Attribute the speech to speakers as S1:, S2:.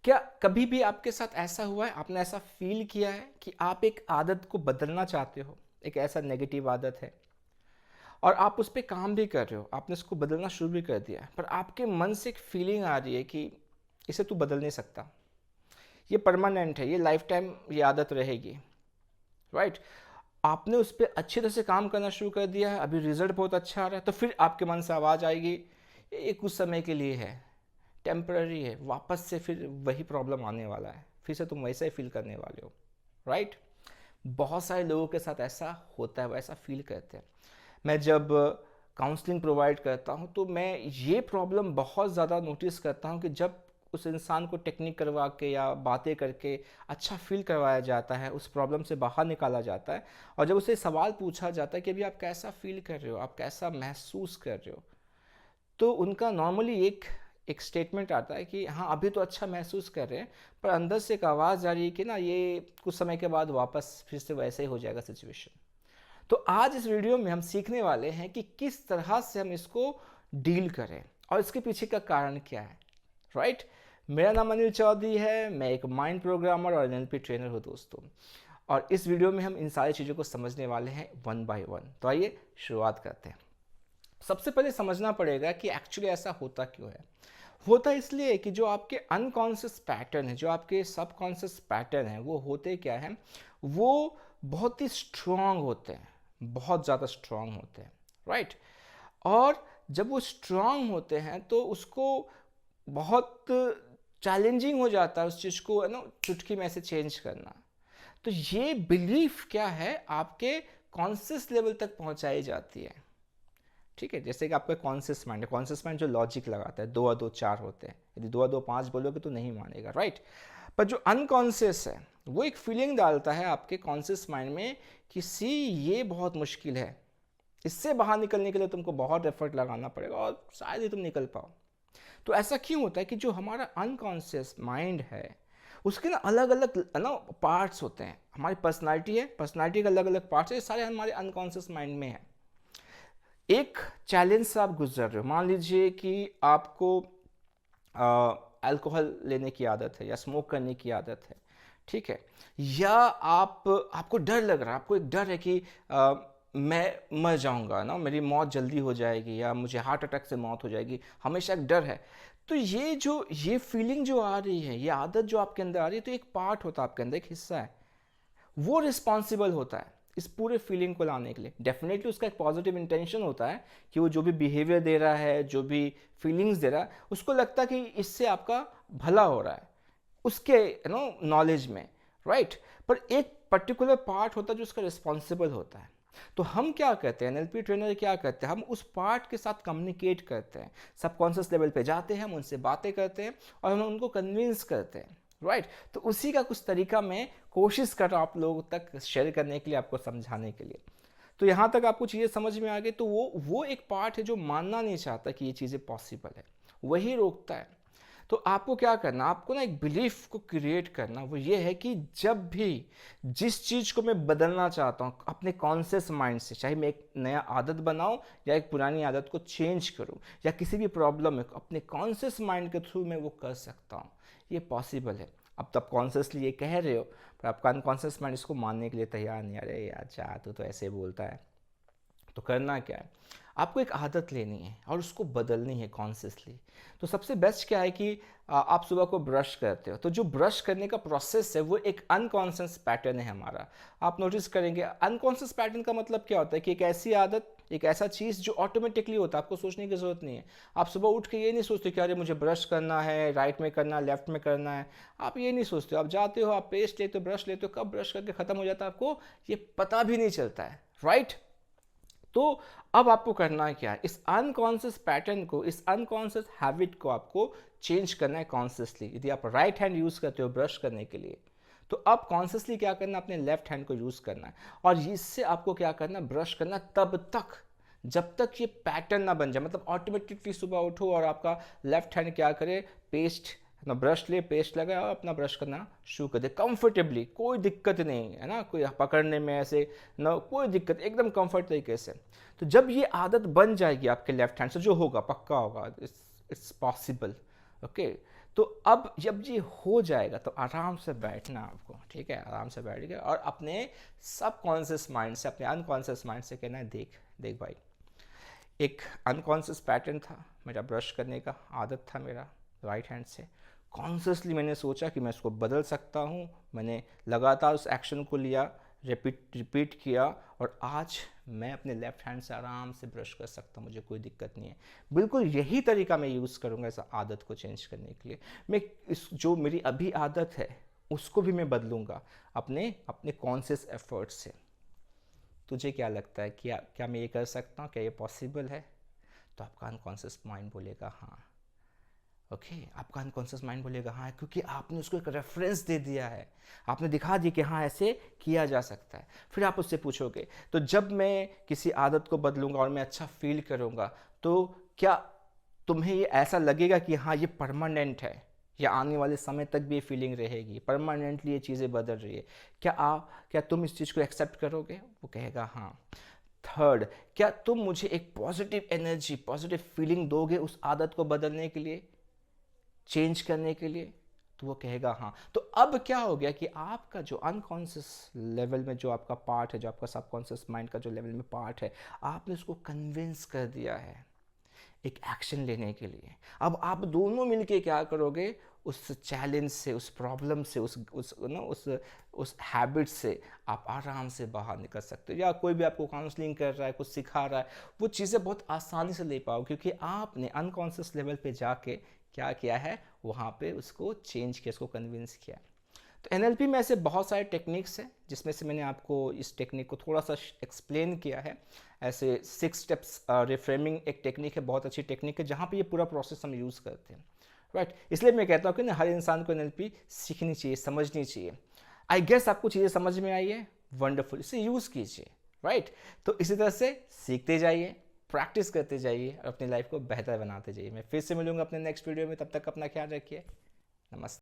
S1: क्या कभी भी आपके साथ ऐसा हुआ है, आपने ऐसा फ़ील किया है कि आप एक आदत को बदलना चाहते हो, एक ऐसा नेगेटिव आदत है और आप उस पे काम भी कर रहे हो, आपने उसको बदलना शुरू भी कर दिया है, पर आपके मन से एक फीलिंग आ रही है कि इसे तू बदल नहीं सकता, ये परमानेंट है, ये लाइफ टाइम ये आदत रहेगी, राइट? आपने उस पे अच्छी तरह से काम करना शुरू कर दिया है, अभी रिज़ल्ट बहुत अच्छा आ रहा है, तो फिर आपके मन से आवाज़ आएगी, ये कुछ समय के लिए है, टेम्पररी है, वापस से फिर वही प्रॉब्लम आने वाला है, फिर से तुम वैसा ही फील करने वाले हो, राइट? बहुत सारे लोगों के साथ ऐसा होता है, वैसा फील करते हैं। मैं जब काउंसलिंग प्रोवाइड करता हूँ तो मैं ये प्रॉब्लम बहुत ज़्यादा नोटिस करता हूँ कि जब उस इंसान को टेक्निक करवा के या बातें करके अच्छा फील करवाया जाता है, उस प्रॉब्लम से बाहर निकाला जाता है और जब उसे सवाल पूछा जाता है कि अभी आप कैसा फील कर रहे हो, आप कैसा महसूस कर रहे हो, तो उनका नॉर्मली एक एक स्टेटमेंट आता है कि हाँ अभी तो अच्छा महसूस कर रहे हैं, पर अंदर से एक आवाज़ आ रही है कि ना ये कुछ समय के बाद वापस फिर से वैसे ही हो जाएगा सिचुएशन। तो आज इस वीडियो में हम सीखने वाले हैं कि किस तरह से हम इसको डील करें और इसके पीछे का कारण क्या है, राइट? मेरा नाम अनिल चौधरी है, मैं एक माइंड प्रोग्रामर और एनएलपी ट्रेनर हूँ दोस्तों। और इस वीडियो में हम इन सारी चीज़ों को समझने वाले हैं वन बाय वन। तो आइए शुरुआत करते हैं। सबसे पहले समझना पड़ेगा कि एक्चुअली ऐसा होता क्यों है। होता इसलिए कि जो आपके अनकॉन्शियस पैटर्न है, जो आपके सबकॉन्शियस पैटर्न है, वो होते क्या हैं, वो बहुत ही स्ट्रांग होते हैं, बहुत ज़्यादा स्ट्रांग होते हैं, राइट? और जब वो स्ट्रांग होते हैं तो उसको बहुत चैलेंजिंग हो जाता है उस चीज़ को, है ना, चुटकी में से चेंज करना। तो ये बिलीफ क्या है, आपके कॉन्शियस लेवल तक पहुंचाई जाती है। ठीक है, जैसे कि आपका कॉन्शियस माइंड है, कॉन्शियस माइंड जो लॉजिक लगाता है, 2 और 2 4 होते हैं, यदि 2 और 2 5 बोलोगे तो नहीं मानेगा, राइट? पर जो अनकॉन्शियस है वो एक फीलिंग डालता है आपके कॉन्शियस माइंड में कि सी ये बहुत मुश्किल है, इससे बाहर निकलने के लिए तुमको बहुत एफर्ट लगाना पड़ेगा और शायद ही तुम निकल पाओ। तो ऐसा क्यों होता है कि जो हमारा अनकॉन्शियस माइंड है उसके ना अलग अलग ना पार्ट्स होते हैं। हमारी पर्सनालिटी है, पर्सनालिटी के अलग अलग पार्ट्स है, ये सारे हमारे अनकॉन्शियस माइंड में है। एक चैलेंज से आप गुजर रहे हो, मान लीजिए कि आपको अल्कोहल लेने की आदत है या स्मोक करने की आदत है, ठीक है? या आपको डर लग रहा है, आपको एक डर है कि मैं मर जाऊंगा ना, मेरी मौत जल्दी हो जाएगी या मुझे हार्ट अटैक से मौत हो जाएगी, हमेशा एक डर है। तो ये फीलिंग जो आ रही है, ये आदत जो आपके अंदर आ रही है, तो एक पार्ट होता है आपके अंदर, एक हिस्सा है, वो रिस्पॉन्सिबल होता है इस पूरे फीलिंग को लाने के लिए। डेफिनेटली उसका एक पॉजिटिव इंटेंशन होता है कि वो जो भी बिहेवियर दे रहा है, जो भी फीलिंग्स दे रहा है, उसको लगता है कि इससे आपका भला हो रहा है उसके नॉलेज में, राइट? पर एक पर्टिकुलर पार्ट होता है जो उसका रिस्पॉन्सिबल होता है। तो हम क्या करते हैं, एनएलपी ट्रेनर क्या करते हैं, हम उस पार्ट के साथ कम्युनिकेट करते हैं, सबकॉन्शियस लेवल पे जाते हैं, हम उनसे बातें करते हैं और हम उनको कन्विंस करते हैं, राइट? तो उसी का कुछ तरीका मैं कोशिश कर रहा हूँ आप लोगों तक शेयर करने के लिए, आपको समझाने के लिए। तो यहाँ तक आपको चीज़ें समझ में आ गई। तो वो एक पार्ट है जो मानना नहीं चाहता कि ये चीज़ें पॉसिबल है, वही रोकता है। तो आपको क्या करना, आपको ना एक बिलीफ को क्रिएट करना, वो ये है कि जब भी जिस चीज़ को मैं बदलना चाहता हूँ अपने कॉन्शियस माइंड से, चाहे मैं एक नया आदत बनाऊँ या एक पुरानी आदत को चेंज करूँ या किसी भी प्रॉब्लम में अपने कॉन्शियस माइंड के थ्रू मैं वो कर सकता हूँ, ये पॉसिबल है। अब तब कॉन्शियसली ये कह रहे हो पर आपका अनकॉन्शियस माइंड इसको मानने के लिए तैयार नहीं। अरे यार चाह तो ऐसे बोलता है। तो करना क्या है, आपको एक आदत लेनी है और उसको बदलनी है कॉन्शियसली। तो सबसे बेस्ट क्या है कि आप सुबह को ब्रश करते हो, तो जो ब्रश करने का प्रोसेस है वो एक अनकॉन्शियस पैटर्न है हमारा। आप नोटिस करेंगे अनकॉन्शियस पैटर्न का मतलब क्या होता है कि एक ऐसी आदत, एक ऐसा चीज़ जो ऑटोमेटिकली होता है, आपको सोचने की ज़रूरत नहीं है। आप सुबह उठ के ये नहीं सोचते कि अरे मुझे ब्रश करना है, राइट में करना है, लेफ्ट में करना है। आप ये नहीं सोचते, आप जाते हो, आप पेस्ट लेते हो, ब्रश लेते हो, कब ब्रश करके ख़त्म हो जाता है आपको ये पता भी नहीं चलता है, राइट? तो अब आपको करना है क्या है, इस अनकॉन्शियस पैटर्न को, इस अनकॉन्शियस हैबिट को आपको चेंज करना है कॉन्शियसली। यदि आप राइट हैंड यूज़ करते हो ब्रश करने के लिए, तो अब कॉन्शियसली क्या करना, अपने लेफ्ट हैंड को यूज़ करना है। और इससे आपको क्या करना, ब्रश करना तब तक जब तक ये पैटर्न ना बन जाए, मतलब ऑटोमेटिकली सुबह उठो और आपका लेफ्ट हैंड क्या करे, पेस्ट ना, ब्रश ले, पेस्ट लगाए और अपना ब्रश करना शुरू कर दे कंफर्टेबली, कोई दिक्कत नहीं है ना, कोई पकड़ने में ऐसे ना, कोई दिक्कत, एकदम कंफर्ट तरीके से। तो जब ये आदत बन जाएगी आपके लेफ्ट हैंड से, जो होगा पक्का होगा, इट्स पॉसिबल, ओके? तो अब जब ये हो जाएगा तो आराम से बैठना आपको, ठीक है, आराम से बैठ गए और अपने सबकॉन्शियस माइंड से, अपने अनकॉन्शियस माइंड से कहना है, देख देख भाई, एक अनकॉन्शियस पैटर्न था मेरा, ब्रश करने का आदत था मेरा राइट हैंड से। कॉन्शियसली मैंने सोचा कि मैं इसको बदल सकता हूँ, मैंने लगातार उस एक्शन को लिया, रिपीट किया, और आज मैं अपने लेफ्ट हैंड से आराम से ब्रश कर सकता हूँ, मुझे कोई दिक्कत नहीं है। बिल्कुल यही तरीका मैं यूज़ करूँगा इस आदत को चेंज करने के लिए। मैं इस जो मेरी अभी आदत है उसको भी मैं बदलूँगा अपने अपने कॉन्शियस एफर्ट से। तुझे क्या लगता है, क्या क्या मैं ये कर सकता हूँ, क्या ये पॉसिबल है? तो आपका अनकॉन्शियस माइंड बोलेगा हाँ। ओके, आपका अनकॉन्शियस माइंड बोलेगा हाँ, क्योंकि आपने उसको एक रेफरेंस दे दिया है, आपने दिखा दिया कि हाँ ऐसे किया जा सकता है। फिर आप उससे पूछोगे, तो जब मैं किसी आदत को बदलूंगा और मैं अच्छा फील करूंगा, तो क्या तुम्हें ये ऐसा लगेगा कि हाँ ये परमानेंट है, या आने वाले समय तक भी ये फीलिंग रहेगी, परमानेंटली ये चीज़ें बदल रही है? क्या तुम इस चीज़ को एक्सेप्ट करोगे? वो कहेगा हाँ। थर्ड, क्या तुम मुझे एक पॉजिटिव एनर्जी, पॉजिटिव फीलिंग दोगे उस आदत को बदलने के लिए, चेंज करने के लिए? तो वो कहेगा हाँ। तो अब क्या हो गया कि आपका जो अनकॉन्शियस लेवल में जो आपका पार्ट है, जो आपका सबकॉन्शियस माइंड का जो लेवल में पार्ट है, आपने उसको कन्विंस कर दिया है एक एक्शन लेने के लिए। अब आप दोनों मिलके क्या करोगे, उस चैलेंज से, उस प्रॉब्लम से, उस हैबिट से आप आराम से बाहर निकल सकते हो। या कोई भी आपको काउंसलिंग कर रहा है, कुछ सिखा रहा है, वो चीज़ें बहुत आसानी से ले पाओ, क्योंकि आपने अनकॉन्शियस लेवल पे जाके क्या किया है, वहाँ पे उसको चेंज किया, उसको कन्विंस किया। तो एनएलपी में ऐसे बहुत सारे टेक्निक्स हैं, जिसमें से मैंने आपको इस टेक्निक को थोड़ा सा एक्सप्लेन किया है। ऐसे 6 स्टेप्स रिफ्रेमिंग एक टेक्निक है, बहुत अच्छी टेक्निक है, जहाँ पे ये पूरा प्रोसेस हम यूज़ करते हैं, राइट। इसलिए मैं कहता हूँ कि ना हर इंसान को एनएलपी सीखनी चाहिए, समझनी चाहिए। आई गेस आपको चीज़ें समझ में आई है, वंडरफुल, इसे यूज़ कीजिए, राइट। तो इसी तरह से सीखते जाइए, प्रैक्टिस करते जाइए और अपनी लाइफ को बेहतर बनाते जाइए। मैं फिर से मिलूंगा अपने नेक्स्ट वीडियो में, तब तक अपना ख्याल रखिए। नमस्ते।